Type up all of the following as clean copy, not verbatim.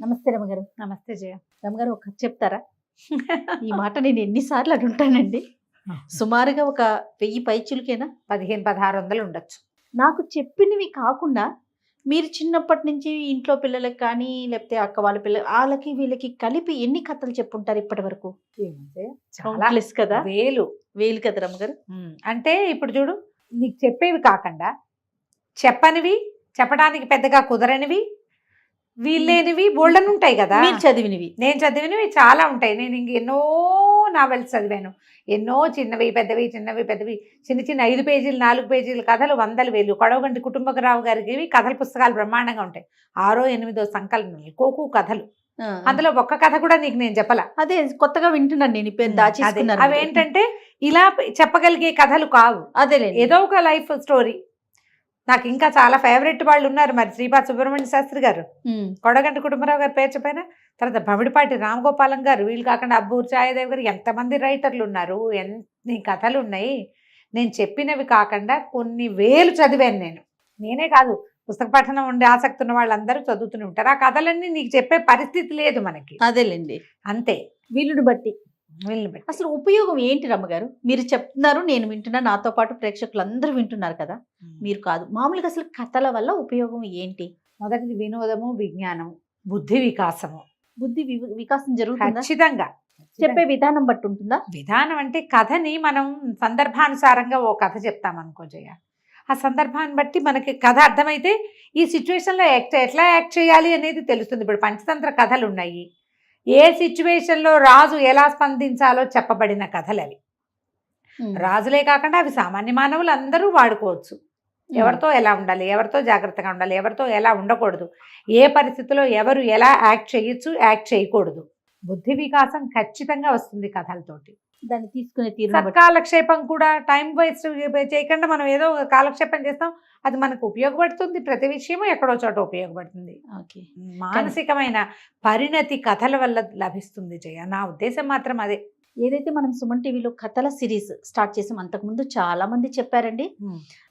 నమస్తే రమగారు. నమస్తే జయ. రమగారు ఒక కథ చెప్తారా? ఈ మాట నేను ఎన్నిసార్లు అంటుంటానండి. సుమారుగా ఒక 1000 పైచులకేనా? 1500-1600 ఉండొచ్చు. నాకు చెప్పినవి కాకుండా మీరు చిన్నప్పటి నుంచి ఇంట్లో పిల్లలకి కానీ లేకపోతే అక్క వాళ్ళ వాళ్ళకి వీళ్ళకి కలిపి ఎన్ని కథలు చెప్పుంటారు ఇప్పటి వరకు? చాలా కదా, వేలు వేలు కదా రమగారు. అంటే ఇప్పుడు చూడు, నీకు చెప్పేవి కాకుండా చెప్పనివి, చెప్పడానికి పెద్దగా కుదరనివి, వీళ్ళేనివి బోల్డన్ ఉంటాయి కదా. మీరు చదివినవి, నేను చదివినవి చాలా ఉంటాయి. నేను ఇంక ఎన్నో నావెల్స్ చదివాను. ఎన్నో చిన్నవి పెద్దవి, చిన్నవి పెద్దవి, చిన్న చిన్న 5 పేజీలు 4 పేజీల కథలు వందల వేలు. కొడవగంటి కుటుంబరావు గారికి కథల పుస్తకాలు బ్రహ్మాండంగా ఉంటాయి. 6ో 8ో సంకలనాలు, కోకు కథలు. అందులో ఒక్క కథ కూడా నీకు నేను చెప్పలా. అదే కొత్తగా వింటున్నాను నేను. పేరు దాచేసుకున్నాను. అవేంటంటే ఇలా చెప్పగలిగే కథలు కావు. అదే ఏదో ఒక లైఫ్ స్టోరీ. నాకు ఇంకా చాలా ఫేవరెట్ వాళ్ళు ఉన్నారు. మరి శ్రీపాద సుబ్రహ్మణ్య శాస్త్రి గారు, కొడగంటి కుటుంబరావు గారు పేరు చెప్పైన తర్వాత భమిడిపాటి రామగోపాలం గారు, వీళ్ళు కాకుండా అబ్బూరు ఛాయాదేవి గారు, ఎంతమంది రైటర్లు ఉన్నారు, ఎన్ని కథలు ఉన్నాయి. నేను చెప్పినవి కాకుండా కొన్ని వేలు చదివాను నేనే కాదు, పుస్తక పఠనం ఉండే ఆసక్తి ఉన్న వాళ్ళందరూ చదువుతూనే ఉంటారు. ఆ కథలన్నీ నీకు చెప్పే పరిస్థితి లేదు మనకి. అదేలేండి, అంతే. వీళ్ళని బట్టి అసలు ఉపయోగం ఏంటి రమ్మగారు? మీరు చెప్తున్నారు, నేను వింటున్నా, నాతో పాటు ప్రేక్షకులు అందరూ వింటున్నారు కదా. మీరు కాదు, మామూలుగా అసలు కథల వల్ల ఉపయోగం ఏంటి? మొదటిది వినోదము, విజ్ఞానము, బుద్ధి వికాసము. బుద్ధి వికాసం జరుగుతుంది ఖచ్చితంగా. చెప్పే విధానం బట్టి ఉంటుందా? విధానం అంటే కథని మనం సందర్భానుసారంగా ఓ కథ చెప్తాం అనుకో జయ. ఆ సందర్భాన్ని బట్టి మనకి కథ అర్థమైతే ఈ సిచ్యువేషన్లో ఎట్లా యాక్ట్ చేయాలి అనేది తెలుస్తుంది. ఇప్పుడు పంచతంత్ర కథలు ఉన్నాయి. ఏ సిచ్యువేషన్లో రాజు ఎలా స్పందించాలో చెప్పబడిన కథలు అవి. రాజులే కాకుండా అవి సామాన్య మానవులు అందరూ వాడుకోవచ్చు. ఎవరితో ఎలా ఉండాలి, ఎవరితో జాగ్రత్తగా ఉండాలి, ఎవరితో ఎలా ఉండకూడదు, ఏ పరిస్థితిలో ఎవరు ఎలా యాక్ట్ చేయొచ్చు, యాక్ట్ చేయకూడదు. బుద్ధి వికాసం ఖచ్చితంగా వస్తుంది కథలతోటి. దాన్ని తీసుకునే తీరు. సత్కాలక్షేపం కూడా, టైం వేస్ట్ చేయకుండా మనం ఏదో కాలక్షేపం చేస్తాం, అది మనకు ఉపయోగపడుతుంది. ప్రతి విషయము ఎక్కడో చోట ఉపయోగపడుతుంది. మానసికమైన పరిణతి కథల వల్ల లభిస్తుంది జయ. నా ఉద్దేశం మాత్రం అదే. ఏదైతే మనం సుమన్ టీవీలో కథల సిరీస్ స్టార్ట్ చేసాం, అంతకుముందు చాలా మంది చెప్పారండి.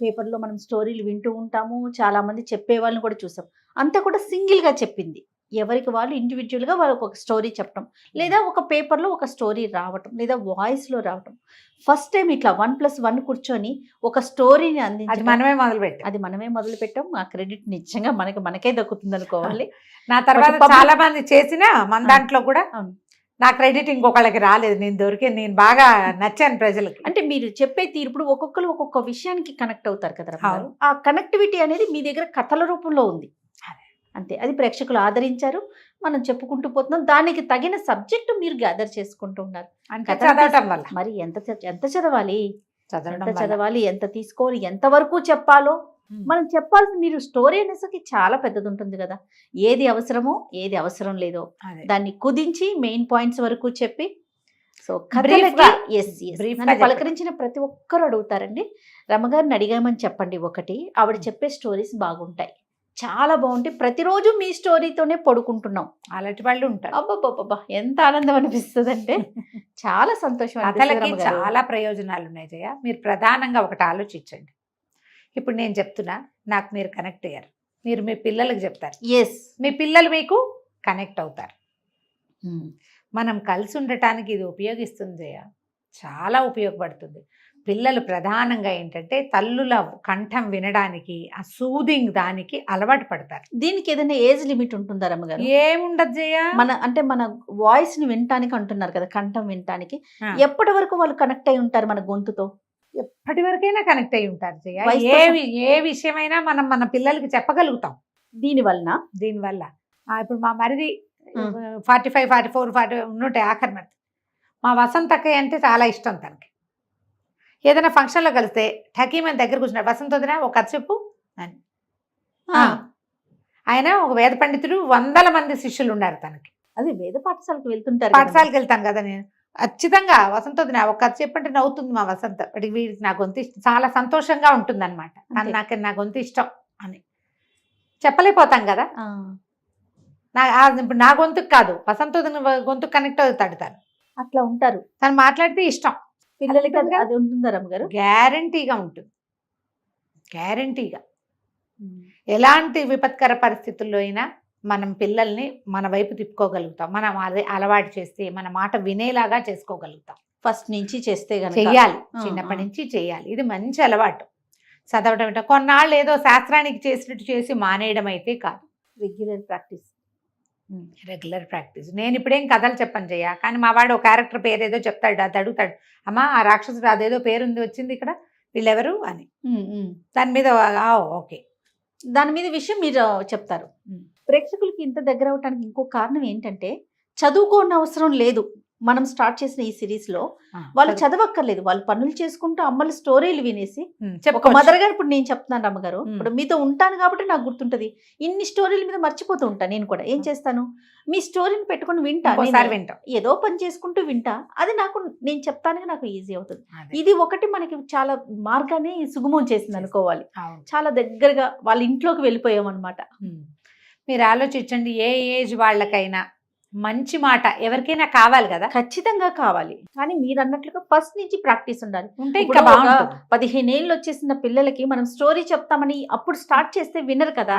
పేపర్లో మనం స్టోరీలు వింటూ ఉంటాము, చాలా మంది చెప్పే వాళ్ళని కూడా చూసాం. అంతా కూడా సింగిల్గా చెప్పింది, ఎవరికి వాళ్ళు ఇండివిజువల్గా వాళ్ళకి ఒక స్టోరీ చెప్పడం, లేదా ఒక పేపర్లో ఒక స్టోరీ రావటం, లేదా వాయిస్లో రావటం. ఫస్ట్ టైం ఇట్లా 1+1 కూర్చొని ఒక స్టోరీని అందించి మనమే మొదలు పెట్టాం. ఆ క్రెడిట్ నిజంగా మనకే దక్కుతుంది అనుకోవాలి. నా తర్వాత చాలా మంది చేసిన మన దాంట్లో కూడా నా క్రెడిట్ ఇంకొకళ్ళకి రాలేదు. నేను బాగా నచ్చాను ప్రజలకి. అంటే మీరు చెప్పే తీరు, ఇప్పుడు ఒక్కొక్కరు ఒక్కొక్క విషయానికి కనెక్ట్ అవుతారు కదా. ఆ కనెక్టివిటీ అనేది మీ దగ్గర కథల రూపంలో ఉంది అంతే. అది ప్రేక్షకులు ఆదరించారు, మనం చెప్పుకుంటూ పోతున్నాం. దానికి తగిన సబ్జెక్టు మీరు గ్యాదర్ చేసుకుంటూ ఉన్నారు. చదవటం వల్ల మరి ఎంత చదవాలి, ఎంత తీసుకోవాలి, ఎంతవరకు చెప్పాలో మనం చెప్పాల్సి. మీరు స్టోరీ అనేసరికి చాలా పెద్దది ఉంటుంది కదా. ఏది అవసరమో ఏది అవసరం లేదో దాన్ని కుదించి మెయిన్ పాయింట్స్ వరకు చెప్పి, సో పలకరించిన ప్రతి ఒక్కరు అడుగుతారండి, రమగారిని అడిగామని చెప్పండి ఒకటి, ఆవిడ చెప్పే స్టోరీస్ బాగుంటాయి, చాలా బాగుంటాయి, ప్రతిరోజు మీ స్టోరీతోనే పడుకుంటున్నాం, అలాంటి వాళ్ళు ఉంటారు. అబ్బాబ్బా ఎంత ఆనందం అనిపిస్తుంది అంటే చాలా సంతోషం. కథలకి చాలా ప్రయోజనాలు ఉన్నాయి జయ. మీరు ప్రధానంగా ఒకటి ఆలోచించండి. ఇప్పుడు నేను చెప్తున్నా, నాకు మీరు కనెక్ట్ అయ్యారు, మీరు మీ పిల్లలకు చెప్తారు, మీ పిల్లలు మీకు కనెక్ట్ అవుతారు. మనం కలిసి ఉండటానికి ఇది ఉపయోగిస్తుంది జయ, చాలా ఉపయోగపడుతుంది. పిల్లలు ప్రధానంగా ఏంటంటే తల్లుల కంఠం వినడానికి, ఆ సూదింగ్ దానికి అలవాటు పడతారు. దీనికి ఏదైనా ఏజ్ లిమిట్ ఉంటుందా రమ్మగారు? ఏముండదు జయ. మన వాయిస్ ని వినటానికి అంటున్నారు కదా, కంఠం వినటానికి ఎప్పటి వరకు వాళ్ళు కనెక్ట్ అయి ఉంటారు మన గొంతుతో? ఎప్పటి వరకైనా కనెక్ట్ అయి ఉంటారు జయ. ఏ విషయమైనా మనం మన పిల్లలకి చెప్పగలుగుతాం దీనివల్ల. ఇప్పుడు మా మరిది 45, 44, 40 ఉన్నట్టే ఆఖరి మరిది. మా వసంతక్కయ్య అంటే చాలా ఇష్టం తనకి. ఏదైనా ఫంక్షన్లో కలిస్తే ఠకీమని దగ్గర కూర్చున్నాడు, వసంత వదిన ఒక కథ చెప్పు అని. ఆయన ఒక వేద పండితుడు, 100 మంది శిష్యులు ఉన్నారు తనకి. అది వేద పాఠశాలకు వెళ్తుంటారు. పాఠశాలకు వెళ్తాను కదా నేను, ఖచ్చితంగా వసంత వదిన ఒక కథ చెప్పంటే నవ్వుతుంది మా వసంత. వీడికి నా గొంతు ఇష్టం, చాలా సంతోషంగా ఉంటుంది అనమాట. నా గొంతు ఇష్టం అని చెప్పలేకపోతాం కదా. ఇప్పుడు నా గొంతుకు కాదు, వసంత వదిన గొంతుకు కనెక్ట్ అవుతాడు తను. అట్లా ఉంటారు, తను మాట్లాడితే ఇష్టం. పిల్లలకి అది ఉంటుందా రమ్మగారు? గ్యారంటీగా ఉంటుంది, గ్యారంటీగా. ఎలాంటి విపత్కర పరిస్థితుల్లో అయినా మనం పిల్లల్ని మన వైపు తిప్పుకోగలుగుతాం, మనం అదే అలవాటు చేస్తే మన మాట వినేలాగా చేసుకోగలుగుతాం. ఫస్ట్ నుంచి చేస్తే గనక చెయ్యాలి, ఆ, చిన్నప్పటి ఆ. నుంచి చేయాలి. ఇది మంచి అలవాటు. చదవటం అంటే కొన్నాళ్ళు ఏదో శాస్త్రానికి చేసినట్టు చేసి మానేయడం అయితే కాదు. Regular practice. Regular practice. నేను ఇప్పుడేం కథలు చెప్పను జయ, కానీ మా వాడు ఒక క్యారెక్టర్ పేరు ఏదో చెప్తాడు, అది అడుగుతాడు, అమ్మా ఆ రాక్షసుడు అదేదో పేరుంది వచ్చింది ఇక్కడ, వీళ్ళెవరు అని. దాని మీద ఓకే, దాని మీద విషయం మీరు చెప్తారు. ప్రేక్షకులకి ఇంత దగ్గర అవటానికి ఇంకో కారణం ఏంటంటే చదువుకోని అవసరం లేదు. మనం స్టార్ట్ చేసిన ఈ సిరీస్ లో వాళ్ళు చదవక్కర్లేదు, వాళ్ళు పనులు చేసుకుంటూ అమ్మల స్టోరీలు వినేసి ఒక మదర్ గారు, ఇప్పుడు నేను చెప్తున్నాను అమ్మగారు, ఇప్పుడు మీతో ఉంటాను కాబట్టి నాకు గుర్తుంటది, ఇన్ని స్టోరీల మీద మర్చిపోతూ ఉంటాను. నేను కూడా ఏం చేస్తాను, మీ స్టోరీని పెట్టుకుని వింటా, వింటాం, ఏదో పని చేసుకుంటూ వింటా, అది నాకు నేను చెప్తానికి నాకు ఈజీ అవుతుంది. ఇది ఒకటి మనకి చాలా మార్గాన్ని సుగమం చేసింది అనుకోవాలి. చాలా దగ్గరగా వాళ్ళ ఇంట్లోకి వెళ్ళిపోయాం అనమాట. మీరు ఆలోచించండి, ఏ ఏజ్ వాళ్ళకైనా మంచి మాట ఎవరికైనా కావాలి కదా, ఖచ్చితంగా కావాలి. కానీ మీరు అన్నట్లుగా ఫస్ట్ నుంచి ప్రాక్టీస్ ఉండాలి. ఉంటే ఇంకా బాగుంటుంది. 15 ఏళ్ళు వచ్చేసిన పిల్లలకి మనం స్టోరీ చెప్తామని అప్పుడు స్టార్ట్ చేస్తే వినరు కదా.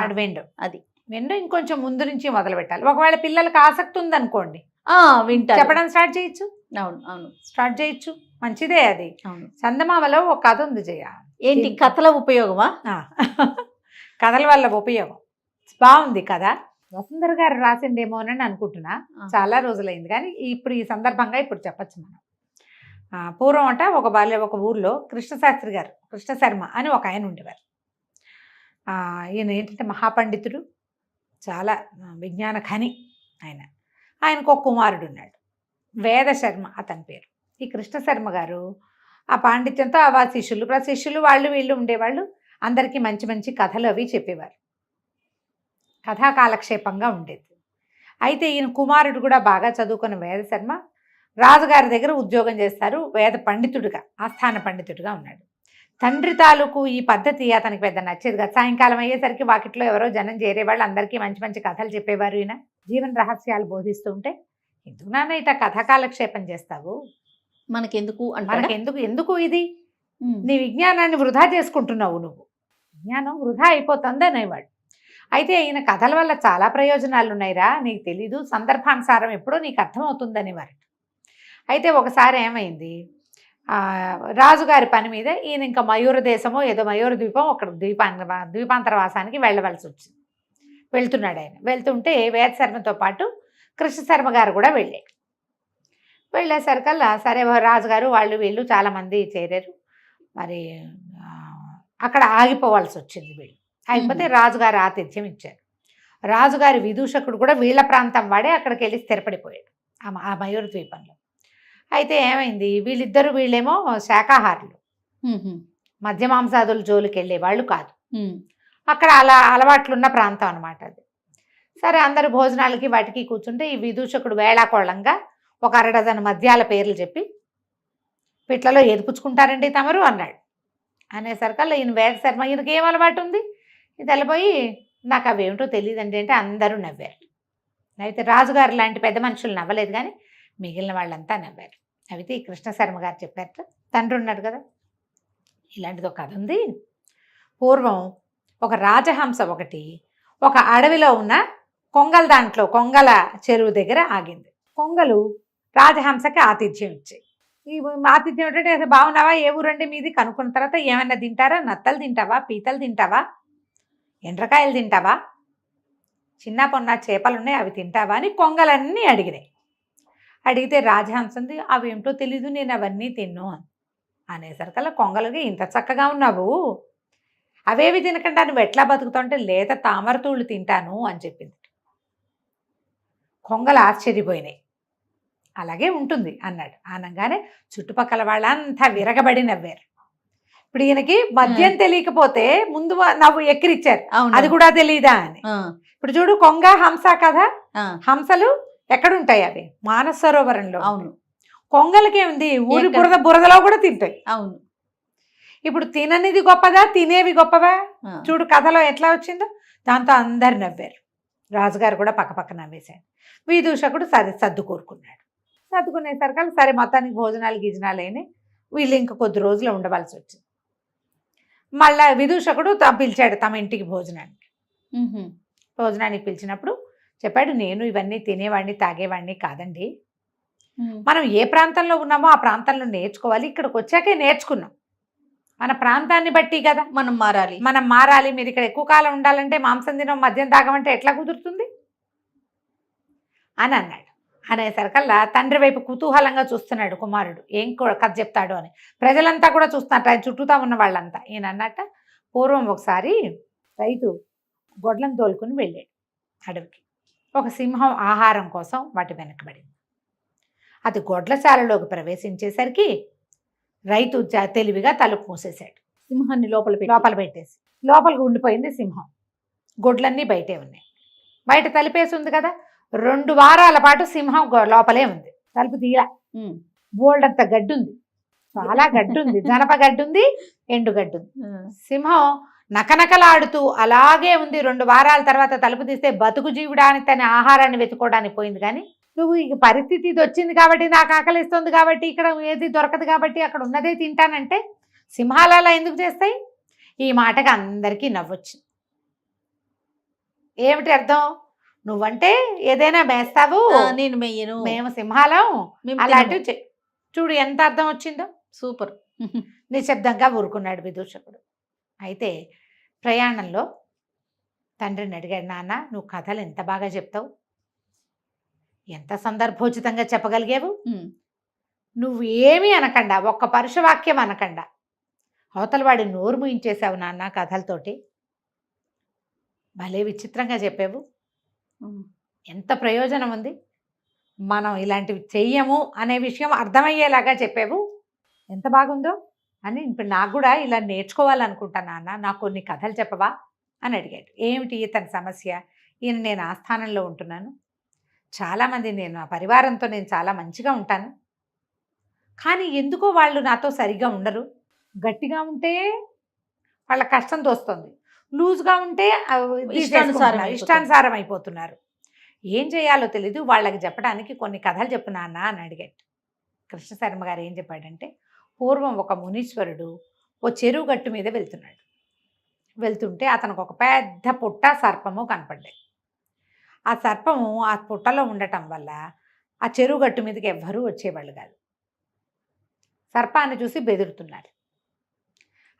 అది విండు ఇంకొంచెం ముందు నుంచి మొదలు పెట్టాలి. ఒకవేళ పిల్లలకి ఆసక్తి ఉందనుకోండి, వింటారు, చెప్పడం స్టార్ట్ చేయొచ్చు. అవును అవును, స్టార్ట్ చేయొచ్చు, మంచిదే అది. అవును. చందమామలో ఒక కథ ఉంది జయ. ఏంటి కథల ఉపయోగమా? కథల వల్ల ఉపయోగం బాగుంది కథ. వసుంధర గారు రాసిండేమోనని అనుకుంటున్నా, చాలా రోజులైంది, కానీ ఇప్పుడు ఈ సందర్భంగా ఇప్పుడు చెప్పచ్చు మనం. పూర్వం అంట ఒక ఊర్లో కృష్ణశాస్త్రి గారు, కృష్ణ శర్మ అని ఒక ఆయన ఉండేవారు. ఈయన ఏంటంటే మహాపండితుడు, చాలా విజ్ఞాన ఖని ఆయనకు ఒక కుమారుడు ఉన్నాడు, వేద శర్మ అతని పేరు. ఈ కృష్ణ శర్మ గారు ఆ పాండిత్యంతో ఆ శిష్యులు వాళ్ళు వీళ్ళు ఉండేవాళ్ళు, అందరికీ మంచి మంచి కథలు అవి చెప్పేవారు, కథా కాలక్షేపంగా ఉండేది. అయితే ఈయన కుమారుడు కూడా బాగా చదువుకున్న వేద శర్మ రాజుగారి దగ్గర ఉద్యోగం చేస్తారు, వేద పండితుడిగా, ఆస్థాన పండితుడిగా ఉన్నాడు. తండ్రి తాలూకు ఈ పద్ధతి అతనికి పెద్ద నచ్చేది కదా. సాయంకాలం అయ్యేసరికి వాకిట్లో ఎవరో జనం చేరేవాళ్ళు, అందరికీ మంచి మంచి కథలు చెప్పేవారు. ఈయన జీవన రహస్యాలు బోధిస్తూ ఉంటే, ఎందుకు నాన్న ఇట కథా కాలక్షేపం చేస్తావు, ఎందుకు ఇది, నీ విజ్ఞానాన్ని వృధా చేసుకుంటున్నావు, నువ్వు విజ్ఞానం వృధా అయిపోతుంది అనేవాడు. అయితే ఈయన కథల వల్ల చాలా ప్రయోజనాలు ఉన్నాయిరా, నీకు తెలీదు, సందర్భానుసారం ఎప్పుడో నీకు అర్థమవుతుందనేవారు. అయితే ఒకసారి ఏమైంది, రాజుగారి పని మీద ఈయన ఇంకా మయూర దేశమో ఏదో మయూర ద్వీపం, ఒక ద్వీపాంతరవాసానికి వెళ్ళవలసి వచ్చింది. వెళ్తున్నాడు ఆయన. వెళ్తుంటే వేద శర్మతో పాటు కృష్ణ శర్మ గారు కూడా వెళ్ళేసరికల్లా సరే రాజుగారు వాళ్ళు వీళ్ళు చాలామంది చేరారు. మరి అక్కడ ఆగిపోవాల్సి వచ్చింది. వీళ్ళు అయిపోతే రాజుగారు ఆతిథ్యం ఇచ్చారు. రాజుగారి విదూషకుడు కూడా వీళ్ళ ప్రాంతం వాడే అక్కడికి వెళ్ళి స్థిరపడిపోయాడు ఆ మయూర ద్వీపంలో. అయితే ఏమైంది, వీళ్ళేమో శాకాహారులు, మధ్య మాంసాదుల జోలికి వెళ్ళే వాళ్ళు కాదు, అక్కడ అలా అలవాట్లున్న ప్రాంతం అనమాట అది. సరే అందరు భోజనాలకి వాటికి కూర్చుంటే ఈ విదూషకుడు వేళాకోళంగా ఒక 1 డజన్ మద్యాల పేర్లు చెప్పి, పిట్లలో ఎదుపుచ్చుకుంటారండి తమరు అన్నాడు. అనేసరికల్లా ఈయన వేద శర్మ, ఈయనకి ఏం అలవాటు ఉంది, ఇది వెళ్ళిపోయి నాకు అవేమిటో తెలియదండి అంటే అందరూ నవ్వారు. అయితే రాజుగారు లాంటి పెద్ద మనుషులు నవ్వలేదు, కానీ మిగిలిన వాళ్ళంతా నవ్వారు. అయితే ఈ కృష్ణ శర్మ గారు చెప్పారట, తండ్రి ఉన్నాడు కదా, ఇలాంటిది ఒక కథ ఉంది. పూర్వం ఒక రాజహంస ఒకటి ఒక అడవిలో ఉన్న కొంగల చెరువు దగ్గర ఆగింది. కొంగలు రాజహంసకి ఆతిథ్యం ఇచ్చాయి. ఈ ఆతిథ్యం ఏంటంటే, బాగున్నావా, ఏ ఊరండి మీది కనుక్కున్న తర్వాత, ఏమన్నా తింటారా, నత్తలు తింటావా, పీతలు తింటావా, ఎండ్రకాయలు తింటావా, చిన్న పొన్న చేపలు ఉన్నాయి అవి తింటావా అని కొంగలన్నీ అడిగినాయి. అడిగితే రాజహంసంది, అవి ఏమిటో తెలీదు, నేను అవన్నీ తిన్ను అనేసరికల్లా కొంగలకి, ఇంత చక్కగా ఉన్నావు, అవేవి తినకుండా నువ్వు ఎట్లా బతుకుతావు అంటే, లేత తామరతూళ్ళు తింటాను అని చెప్పింది. కొంగలు ఆశ్చర్యపోయినాయి. అలాగే ఉంటుంది అన్నాడు. అనగానే చుట్టుపక్కల వాళ్ళంతా విరగబడి నవ్వారు. ఇప్పుడు ఈయనకి మద్యం తెలియకపోతే ముందు నవ్వు ఎక్కిరిచ్చారు, అది కూడా తెలియదా అని. ఇప్పుడు చూడు, కొంగ హంస కదా, హంసలు ఎక్కడుంటాయి, అవి మానస సరోవరంలో. అవును, కొంగలకేముంది, ఊరి బురదలో కూడా తింటాయి. అవును. ఇప్పుడు తిననిది గొప్పదా, తినేవి గొప్పవా? చూడు కథలో ఎట్లా వచ్చిందో. దాంతో అందరు నవ్వారు. రాజుగారు కూడా పక్కపక్క నవ్వేశాడు. విదూషకుడు సర్దుకూరుకున్నాడు. సర్దుకునేసరికి సరే మొత్తానికి భోజనాలు గిజనాలు అయినాయి. వీళ్ళు ఇంక కొద్ది రోజులు ఉండవలసి వచ్చింది. మళ్ళా విదూషకుడు పిలిచాడు తమ ఇంటికి భోజనానికి. భోజనానికి పిలిచినప్పుడు చెప్పాడు, నేను ఇవన్నీ తినేవాడిని తాగేవాడిని కాదండి. మనం ఏ ప్రాంతంలో ఉన్నామో ఆ ప్రాంతంలో నేర్చుకోవాలి. ఇక్కడికి వచ్చాకే నేర్చుకున్నాం. మన ప్రాంతాన్ని బట్టి కదా మనం మారాలి. మనం మారాలి. మీరు ఇక్కడ ఎక్కువ కాలం ఉండాలంటే మాంసం తినం మద్యం తాగమంటే ఎట్లా కుదురుతుంది అని అన్నాడు. అనేసరికల్లా తండ్రి వైపు కుతూహలంగా చూస్తున్నాడు కుమారుడు, ఏం కథ చెప్తాడు అని. ప్రజలంతా కూడా చూస్తున్నట్టు, ఆయన చుట్టూతా ఉన్న వాళ్ళంతా. ఈయన అన్నట్ట, పూర్వం ఒకసారి రైతు గొడ్లను తోలుకుని వెళ్ళాడు అడవికి. ఒక సింహం ఆహారం కోసం వాటి వెనకబడింది. అది గొడ్లశాలలోకి ప్రవేశించేసరికి రైతు తెలివిగా తలుపు మూసేశాడు. సింహాన్ని లోపల పెట్టేసి లోపలికి ఉండిపోయింది సింహం. గొడ్లన్నీ బయటే ఉన్నాయి. బయట తలుపేసి ఉంది కదా. 2 వారాల పాటు సింహం లోపలే ఉంది. తలుపు తీయలా. బోల్డంత గడ్డి ఉంది, చాలా గడ్డి ఉంది. జనప గడ్డి ఉంది, ఎండు గడ్డి ఉంది. సింహం నకనకలాడుతూ అలాగే ఉంది. 2 వారాల తర్వాత తలుపు తీస్తే బతుకు జీవుడానికి తన ఆహారాన్ని వెతుకోవడానికి పోయింది. కానీ నువ్వు ఈ పరిస్థితి ఇది వచ్చింది కాబట్టి, నాకు ఆకలిస్తుంది కాబట్టి, ఇక్కడ ఏది దొరకదు కాబట్టి అక్కడ ఉన్నదే తింటానంటే సింహాలు అలా ఎందుకు చేస్తాయి? ఈ మాటకి అందరికీ నవ్వొచ్చింది. ఏమిటి అర్థం? నువ్వంటే ఏదైనా మేస్తావు, నేను మెయ్యను, మేము సింహాలం అలాంటివి. చూడు ఎంత అర్థం వచ్చిందో. సూపర్. నిశ్శబ్దంగా ఊరుకున్నాడు విదూషకుడు. అయితే ప్రయాణంలో తండ్రిని అడిగాడు, నాన్న నువ్వు కథలు ఎంత బాగా చెప్తావు, ఎంత సందర్భోచితంగా చెప్పగలిగావు. నువ్వు ఏమీ అనకుండా, ఒక్క పరుషవాక్యం అనకుండా అవతల వాడి నోరు ముయించేశావు నాన్న కథలతోటి. భలే విచిత్రంగా చెప్పావు, ఎంత ప్రయోజనం ఉంది, మనం ఇలాంటివి చెయ్యము అనే విషయం అర్థమయ్యేలాగా చెప్పావు, ఎంత బాగుందో అని. ఇప్పుడు నాకు కూడా ఇలా నేర్చుకోవాలనుకుంటాను నాన్న, నాకు కొన్ని కథలు చెప్పవా అని అడిగాడు. ఏమిటి ఇతని సమస్య? ఈయన నేను ఆస్థానంలో ఉంటున్నాను, చాలామంది నేను ఆ పరివారంతో నేను చాలా మంచిగా ఉంటాను, కానీ ఎందుకో వాళ్ళు నాతో సరిగ్గా ఉండరు. గట్టిగా ఉంటే వాళ్ళ కష్టం తోస్తుంది, లూజ్గా ఉంటే ఇష్టానుసారం అయిపోతున్నారు. ఏం చేయాలో తెలీదు, వాళ్ళకి చెప్పడానికి కొన్ని కథలు చెప్పు నాన్న అని అడిగాడు. కృష్ణశర్మ గారు ఏం చెప్పాడంటే, పూర్వం ఒక మునీశ్వరుడు ఓ చెరువు గట్టు మీద వెళ్తుంటే అతనికి ఒక పెద్ద పుట్ట సర్పము కనపడ్డాయి. ఆ సర్పము ఆ పుట్టలో ఉండటం వల్ల ఆ చెరువు గట్టు మీదకి ఎవ్వరూ వచ్చేవాళ్ళు కాదు. సర్పాన్ని చూసి బెదురుతున్నారు.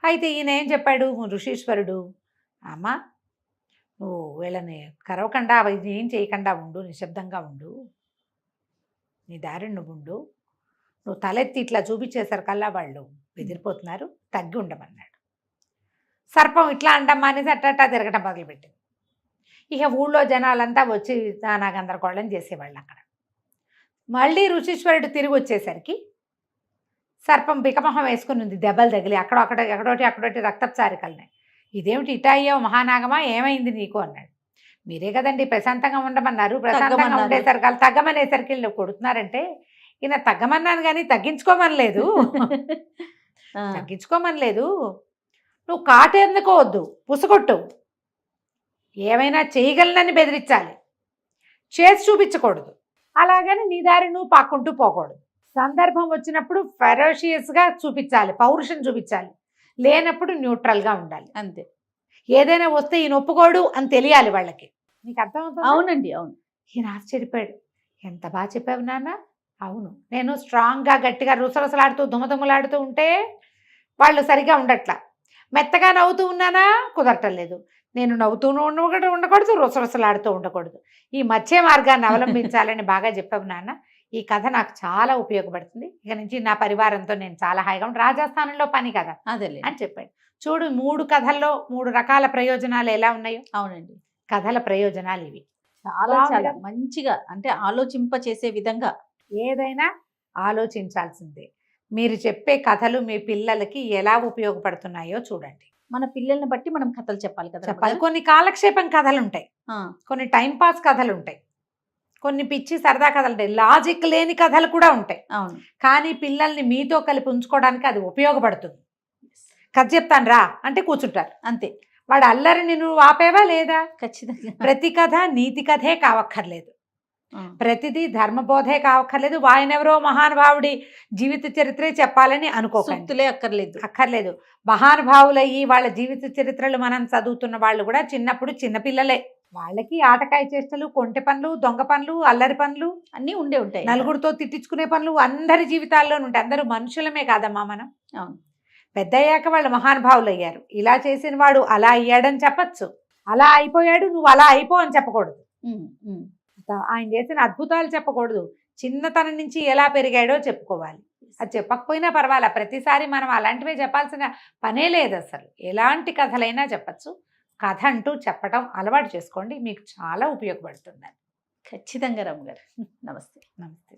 అయితే ఈయన ఏం చెప్పాడు ఋషీశ్వరుడు, అమ్మ నువ్వు వీళ్ళని కరవకుండా ఏం చేయకుండా ఉండు, నిశ్శబ్దంగా ఉండు, నీ దారిని నువ్వు ఉండు, నువ్వు తలెత్తి ఇట్లా చూపించేసరికల్లా వాళ్ళు బెదిరిపోతున్నారు, తగ్గి ఉండమన్నాడు. సర్పం ఇట్లా అంటమ్మా అనేసి అట్టా తిరగటం మొదలుపెట్టింది. ఇక ఊళ్ళో జనాలంతా వచ్చి నానా గందరగోళం చేసేవాళ్ళు. అక్కడ మళ్ళీ ఋషీశ్వరుడు తిరిగి వచ్చేసరికి సర్పం బికమొహం వేసుకుని ఉంది, దెబ్బలు తగిలి అక్కడోటి రక్తపు చారికలున్నాయి. ఇదేమిటి ఇటా అయ్యావు మహానాగమా, ఏమైంది నీకు అన్నాడు. మీరే కదండి ప్రశాంతంగా ఉండమన్నారు, ప్రశాంతంగా ఉండేసరికి తగ్గమనేసరికి వీళ్ళు కొడుతున్నారంటే, ఈయన తగ్గమన్నాను కానీ తగ్గించుకోమనలేదు. నువ్వు కాటేందుకోవద్దు, పుసగొట్టు, ఏమైనా చేయగలనని బెదిరించాలి, చేసి చూపించకూడదు. అలాగని నీ దారి నువ్వు పాక్కుంటూ పోకూడదు. సందర్భం వచ్చినప్పుడు ఫెరోషియస్గా చూపించాలి, పౌరుషం చూపించాలి, లేనప్పుడు న్యూట్రల్గా ఉండాలి, అంతే. ఏదైనా వస్తే ఈయన ఒప్పుకోడు అని తెలియాలి వాళ్ళకి. నీకు అర్థమవుతుంది? అవునండి, అవును. ఈయన ఆశ్చర్యపోయాడు, ఎంత బాగా చెప్పావు నాన్న. అవును, నేను స్ట్రాంగ్గా గట్టిగా రుసరుసలాడుతూ దుమదుమలాడుతూ ఉంటే వాళ్ళు సరిగా ఉండట్లా, మెత్తగా నవ్వుతూ ఉన్నానా కుదరటం లేదు, నేను నవ్వుతూ ఉండకూడదు, రుసరుసలాడుతూ ఉండకూడదు, ఈ మధ్య మార్గాన్ని అవలంబించాలని బాగా చెప్పావు నాన్న. ఈ కథ నాకు చాలా ఉపయోగపడుతుంది, ఇక నుంచి నా పరివారంతో నేను చాలా హాయిగా ఉంటాను, రాజస్థానంలో పని కదా అదే అని చెప్పాడు. చూడు 3 కథల్లో 3 రకాల ప్రయోజనాలు ఎలా ఉన్నాయో. అవునండి, కథల ప్రయోజనాలు ఇవి. చాలా చాలా మంచిగా, అంటే ఆలోచింప చేసే విధంగా. ఏదైనా ఆలోచించాల్సిందే. మీరు చెప్పే కథలు మీ పిల్లలకి ఎలా ఉపయోగపడుతున్నాయో చూడండి. మన పిల్లల్ని బట్టి మనం కథలు చెప్పాలి కదా. చెప్పాలి. కొన్ని కాలక్షేపం కథలు ఉంటాయి, కొన్ని టైంపాస్ కథలు ఉంటాయి, కొన్ని పిచ్చి సరదా కథలు ఉంటాయి, లాజిక్ లేని కథలు కూడా ఉంటాయి. అవును, కానీ పిల్లల్ని మీతో కలిపి ఉంచుకోవడానికి అది ఉపయోగపడుతుంది. కథ చెప్తాను రా అంటే కూర్చుంటారు, అంతే. వాడు అల్లరిని నువ్వు ఆపేవా లేదా? ఖచ్చితంగా. ప్రతి కథ నీతి కథే కావక్కర్లేదు, ప్రతిదీ ధర్మబోధే కావక్కర్లేదు, వాయనెవరో మహానుభావుడి జీవిత చరిత్రే చెప్పాలని అనుకోకండి, అక్కర్లేదు. మహానుభావులయ్యి వాళ్ళ జీవిత చరిత్రలు మనం చదువుతున్న వాళ్ళు కూడా చిన్నప్పుడు చిన్నపిల్లలే. వాళ్ళకి ఆటకాయ చేష్టలు, కొంటె పనులు, దొంగ పనులు, అల్లరి పనులు, అన్నీ ఉండే ఉంటాయి. నలుగురితో తిట్టించుకునే పనులు అందరి జీవితాల్లోనూ ఉంటాయి. అందరూ మనుషులమే కాదమ్మా మనం. అవును. పెద్దయ్యాక వాళ్ళు మహానుభావులు అయ్యారు. ఇలా చేసిన వాడు అలా అయ్యాడని చెప్పచ్చు, అలా అయిపోయాడు నువ్వు అలా అయిపో అని చెప్పకూడదు. ఉమ్, ఉమ్. ఆయన చేసిన అద్భుతాలు చెప్పకూడదు, చిన్నతనం నుంచి ఎలా పెరిగాడో చెప్పుకోవాలి. అది చెప్పకపోయినా పర్వాలా, ప్రతిసారి మనం అలాంటివే చెప్పాల్సిన పనే లేదు అసలు. ఎలాంటి కథలైనా చెప్పచ్చు. కథ అంటూ చెప్పడం అలవాటు చేసుకోండి, మీకు చాలా ఉపయోగపడుతుంది. ఖచ్చితంగా రమ్మ గారు. నమస్తే. నమస్తే.